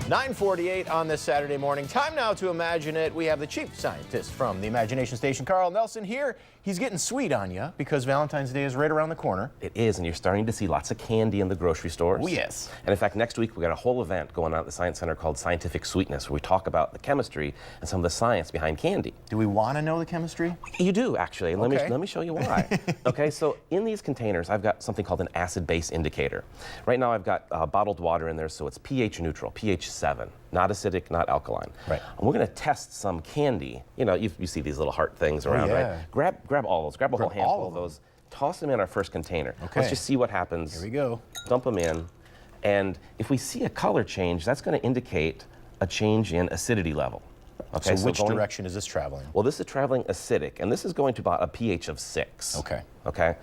9:48 on this Saturday morning. Time now to imagine it. We have the chief scientist from the Imagination Station, Carl Nelson, here. He's getting sweet on you because Valentine's Day is right around the corner. It is, and you're starting to see lots of candy in the grocery stores. Oh, yes. And in fact, next week we got a whole event going on at the Science Center called Scientific Sweetness, where we talk about the chemistry and some of the science behind candy. Do we want to know the chemistry? You do, actually. And Okay. let me show you why. Okay, so in these containers, I've got something called an acid-base indicator. Right now I've got bottled water in there, so it's pH neutral, pH 7. Not acidic, not alkaline. Right. And we're going to test some candy. You know, you see these little heart things around, yeah. right? Grab all those. Grab a whole all handful of of them. those. Toss them in our first container. Okay. Let's just see what happens. Here we go. Dump them in. And if we see a color change, that's going to indicate a change in acidity level. Okay, So which direction is this traveling? Well, this is traveling acidic, and this is going to about a pH of 6. Okay. Okay?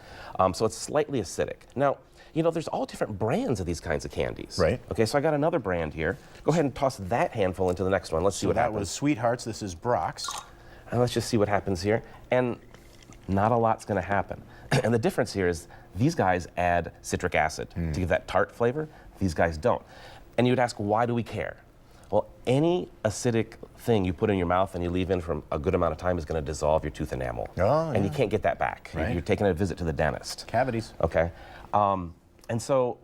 So it's slightly acidic. Now, you know, there's all different brands of these kinds of candies. Right. Okay, so I got another brand here. Go ahead and toss that handful into the next one. Let's see what that happens. was Sweethearts. This is Brock's. And let's just see what happens here. And not a lot's going to happen. And the difference here is these guys add citric acid to give that tart flavor. These guys don't. And you'd ask, why do we care? Well, any acidic thing you put in your mouth and you leave in for a good amount of time is going to dissolve your tooth enamel. Oh, and yeah. you can't get that back. Right. You're taking a visit to the dentist. Cavities. Okay. And so,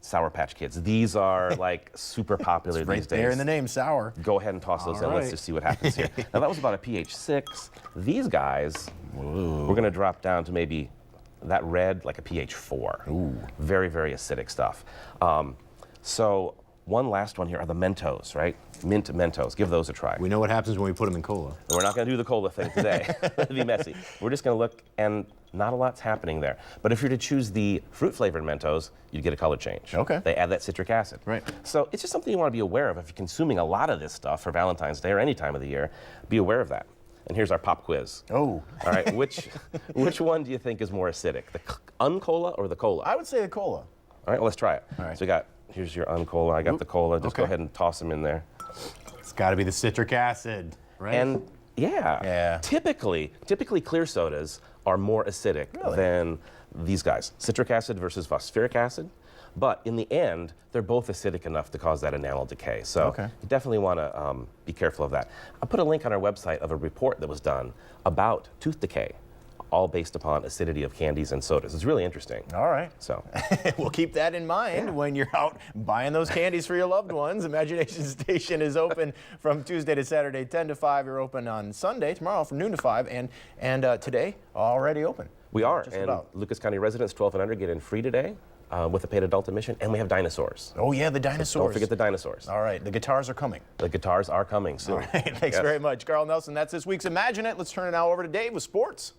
Sour Patch Kids, these are like super popular It's these right there days. in the name, sour. Go ahead and toss those in. All Let's right. just see what happens here. Now, that was about a pH 6. These guys, we're going to drop down to maybe that red, like a pH 4. Ooh. Very, very acidic stuff. So one last one here are the Mentos, right? Mint Mentos. Give those a try. We know what happens when we put them in cola. We're not going to do the cola thing today. It'd be messy. We're just going to look, and not a lot's happening there. But if you're to choose the fruit-flavored Mentos, you'd get a color change. Okay. They add that citric acid. Right. So it's just something you want to be aware of. If you're consuming a lot of this stuff for Valentine's Day or any time of the year, be aware of that. And here's our pop quiz. Oh. All right, which one do you think is more acidic, the uncola or the cola? I would say the cola. All right, well, let's try it. All right. So we got, here's your uncola. I got the cola. Just go okay. ahead and toss them in there. It's got to be the citric acid, right? And yeah. Typically clear sodas are more acidic Really? than these guys. Citric acid versus phosphoric acid. But in the end, they're both acidic enough to cause that enamel decay. So Okay. you definitely want to be careful of that. I'll put a link on our website of a report that was done about tooth decay, all based upon acidity of candies and sodas. It's really interesting. All right. So We'll keep that in mind when you're out buying those candies for your loved ones. Imagination Station is open from Tuesday to Saturday, 10 to 5. You're open on Sunday, tomorrow from noon to 5, and today already open. we are, Just and about. Lucas County residents 12 and under get in free today with a paid adult admission, and we have dinosaurs. Oh yeah, the dinosaurs. Don't forget the dinosaurs. All right, the guitars are coming. The guitars are coming soon. All right, thanks very much, Carl Nelson. That's this week's Imagine It. Let's turn it now over to Dave with sports.